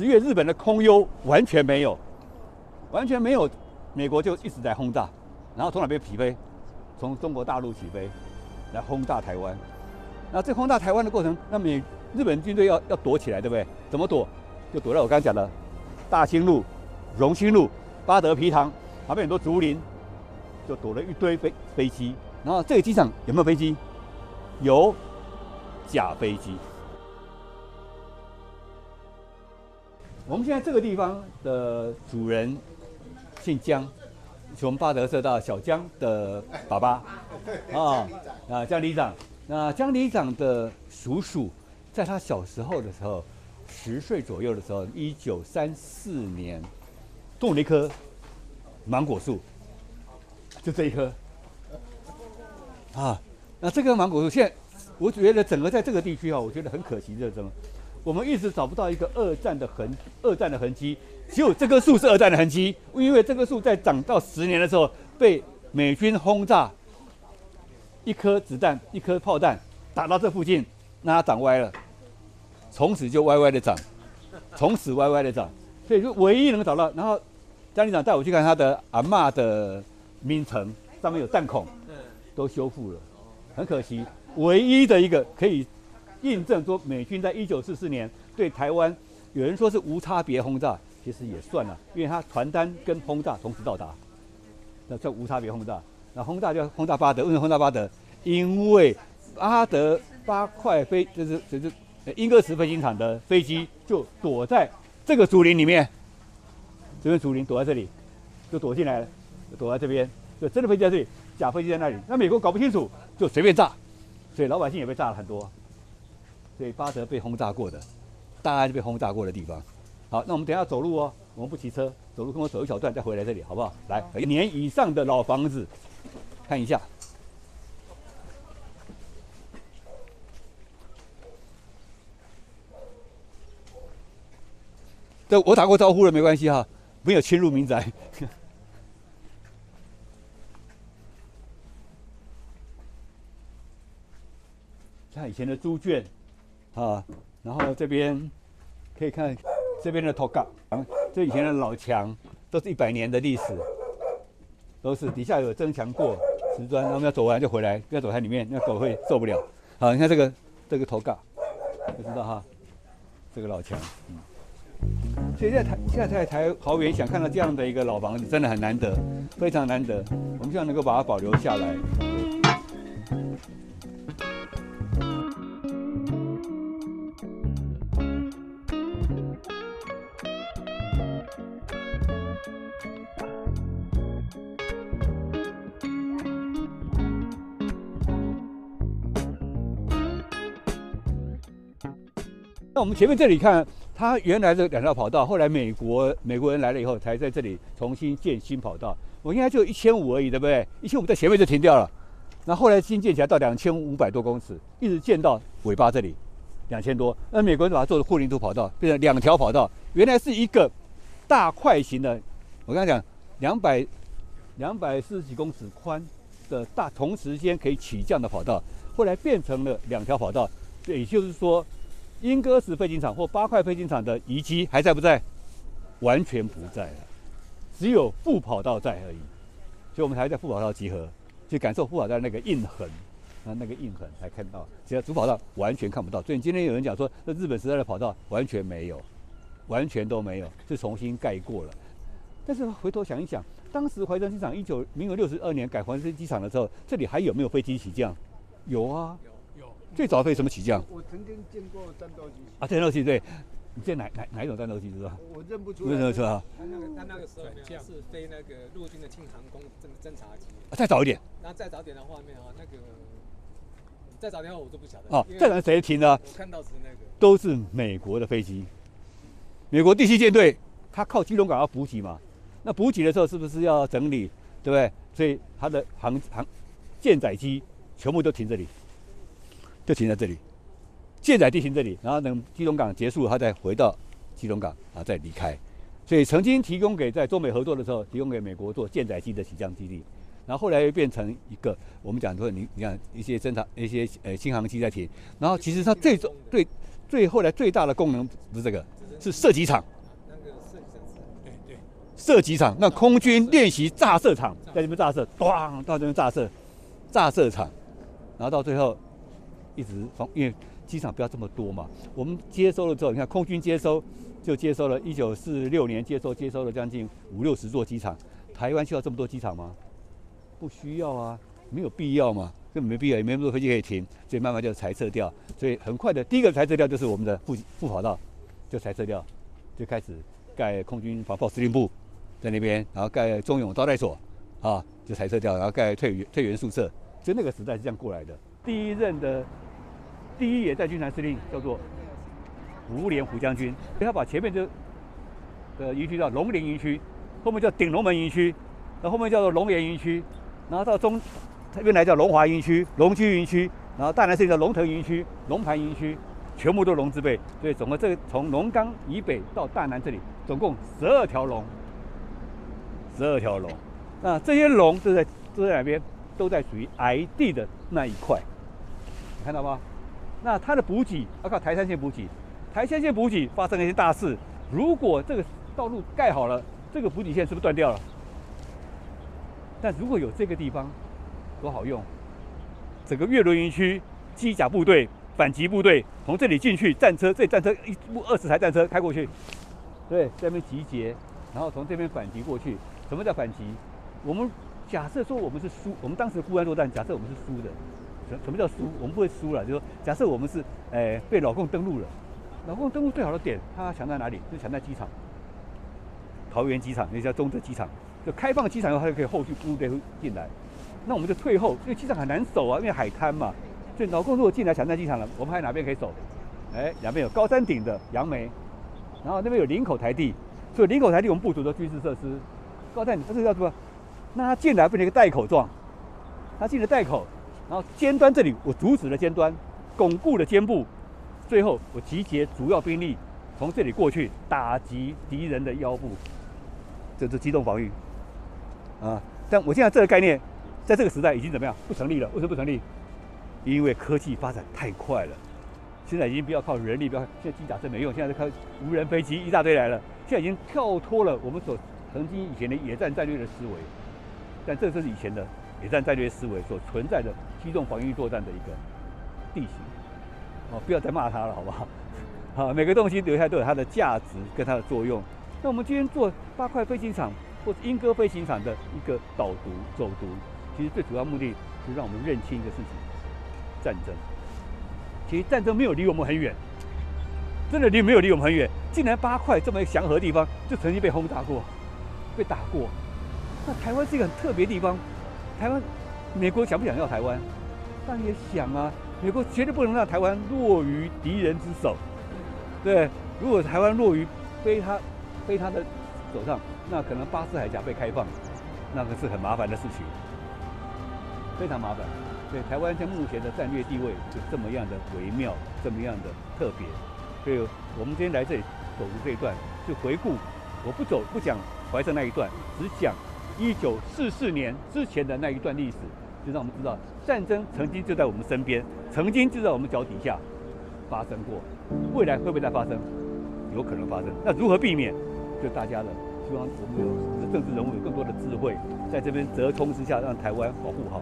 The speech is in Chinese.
因为日本的空优完全没有，完全没有，美国就一直在轰炸，然后从哪边起飞？从中国大陆起飞，来轰炸台湾。那这轰炸台湾的过程，那日本军队要躲起来，对不对？怎么躲？就躲在我刚才讲的大兴路、荣兴路、八德皮塘旁边很多竹林，就躲了一堆飞机。然后这个机场有没有飞机？有假飞机。我们现在这个地方的主人姓江，是我们八德社大小江的爸爸江里长。那江里长的叔叔，在他小时候的时候，10岁左右的时候，1934年，种了一棵芒果树，就这一棵。那这棵芒果树现在，我觉得整个在这个地区我觉得很可惜的，我们一直找不到一个二战的痕迹，只有这棵树是二战的痕迹，因为这棵树在长到10年的时候被美军轰炸，一颗子弹、一颗炮弹打到这附近，让它长歪了，从此就歪歪的长，从此歪歪的长，所以就唯一能找到。然后江里长带我去看他的阿嬷的名城，上面有弹孔，都修复了，很可惜，唯一的一个可以印证说美军在1944年对台湾，有人说是无差别轰炸，其实也算了，因为它传单跟轰炸同时到达，那叫无差别轰炸。那轰炸叫轰炸巴德，为什么轰炸巴德？因为巴德8块就是英戈斯飞行场的飞机就躲在这个竹林里面，这边竹林躲在这里，就躲进来了，就躲在这边，就真的飞机在这里，假飞机在那里。那美国搞不清楚，就随便炸，所以老百姓也被炸了很多。所以巴德被轰炸过的，大安被轰炸过的地方。好，那我们等一下走路哦，我们不骑车，走路跟我走一小段再回来这里，好不好？来，1年以上的老房子，看一下。这我打过招呼了，没关系哈，没有侵入民宅。看以前的猪圈。然后这边可以看这边的头港，这以前的老墙都是100年的历史，都是底下有增强过瓷砖，然后我们要走完就回来，不要走在里面，那狗会受不了。好，你看这个头港，就知道哈，这个老墙。所以现在在桃园想看到这样的一个老房子，真的很难得，非常难得。我们希望能够把它保留下来。那我们前面这里看，它原来的2条跑道，后来美国人来了以后，才在这里重新建新跑道。我应该就1500而已，对不对？1500在前面就停掉了，那后来新建起来到2500多公尺，一直建到尾巴这里2000多。那美国人把它做的混凝土跑道，变成2条跑道，原来是一个大块型的，我刚才讲240几公尺宽的大同时间可以起降的跑道，后来变成了2条跑道，也就是说。英戈斯飞行场或8块飞行场的遗迹还在不在？完全不在了，只有副跑道在而已。所以我们才在副跑道集合，去感受副跑道那个印痕，那个印痕才看到。只要主跑道完全看不到。所以今天有人讲说，那日本时代的跑道完全没有，完全都没有，是重新盖过了。但是回头想一想，当时怀生机场民国62年改怀生机场的时候，这里还有没有飞机起降？有啊。最早飞什么起降？我曾经见过战斗机。战斗机对，你见哪一种战斗机知道？我认不出来。认不出来。他那个时候是飞那个陆军的轻航空侦察机。再早一点。然后再早点的画面那个再早点的话我都不晓得。再早谁停的？我看到是那个。都是美国的飞机。美国第7舰队，它靠基隆港要补给嘛，那补给的时候是不是要整理，对不对？所以它的舰载机全部都停这里。就停在这里，舰载地停这里，然后等基隆港结束，它再回到基隆港再离开。所以曾经提供给在中美合作的时候，提供给美国做舰载机的起降基地，然后后来又变成一个我们讲说你看一些轻航机在停，然后其实它最后来最大的功能不是这个，是射击场。射击场，那空军练习炸射场，在这边炸射，咣到这边炸射，炸射场，然后到最后一直因为机场不要这么多嘛，我们接收了之后，你看空军接收了1946年接收了将近50-60座机场，台湾需要这么多机场吗？不需要啊，没有必要嘛，根本没必要，也没那么多飞机可以停，所以慢慢就裁撤掉，所以很快的第一个裁撤掉就是我们的副跑道，就裁撤掉，就开始盖空军防炮司令部在那边，然后盖中永招待所，啊，就裁撤掉，然后盖退员宿舍，就那个时代是这样过来的。第一任的第1野战军团司令叫做胡琏胡将军，他把前面的营区叫龙陵营区，后面叫顶龙门营区，然后后面叫做龙岩营区，然后到原来叫龙华营区、龙居营区，然后大南市叫龙腾营区、龙盘营区，全部都龙字辈，所以总共从龙岗以北到大南这里，总共12条龙，12条龙。那这些龙都在哪边？都在属于癌地的那一块，你看到吗？那它的补给要靠台三线补给，台三线补给发生了一些大事，如果这个道路盖好了，这个补给线是不是断掉了？但如果有这个地方，多好用！整个越伦营区机甲部队、反击部队从这里进去，战车20台战车开过去，对，在那边集结，然后从这边反击过去。什么叫反击？我们假设说我们是输，我们当时孤安作战，假设我们是输的。什么叫输？我们不会输了，就是说，假设我们是被老共登陆了，老共登陆最好的点，他想在哪里？就想在机场，桃园机场，那叫中正机场。就开放机场以后，它就可以后续部队进来。那我们就退后，因为机场很难守啊，因为海滩嘛。所以老共如果进来抢占机场了，我们还有哪边可以守？两边有高山顶的杨梅，然后那边有林口台地，所以林口台地我们部署的军事设施。高山顶这个叫什么？那他进来变成一个带口状，他进了带口，然后尖端这里我阻止了尖端，巩固了肩部，最后我集结主要兵力从这里过去打击敌人的腰部，这是机动防御啊。但我现在这个概念，在这个时代已经怎么样？不成立了。为什么不成立？因为科技发展太快了，现在已经不要靠人力，不要现在机甲车没用，现在是靠无人飞机一大堆来了，现在已经跳脱了我们曾经以前的野战战略的思维，但这是以前的野战战略思维所存在的机动防御作战的一个地形。不要再骂它了，好不好？好，每个东西留下都有它的价值跟它的作用。那我们今天做八块飞行场或者莺歌飞行场的一个走读，其实最主要目的是让我们认清一个事情：战争。其实战争没有离我们很远，真的没有离我们很远。竟然八块这么一个祥和的地方，就曾经被轰炸过，被打过。那台湾是一个很特别的地方。台湾，美国想不想要台湾？当然也想啊。美国绝对不能让台湾落于敌人之手。对，如果台湾落于非他的手上，那可能巴士海峡被开放，那个是很麻烦的事情，非常麻烦。所以台湾在目前的战略地位就这么样的微妙，这么样的特别。所以我们今天来这里走读这一段，就回顾，我不讲怀盛那一段，只讲1944年之前的那一段历史，就让我们知道战争曾经就在我们身边，曾经就在我们脚底下发生过，未来会不会再发生？有可能发生。那如何避免？就大家的，希望我们有政治人物有更多的智慧，在这边折冲之下，让台湾保护好。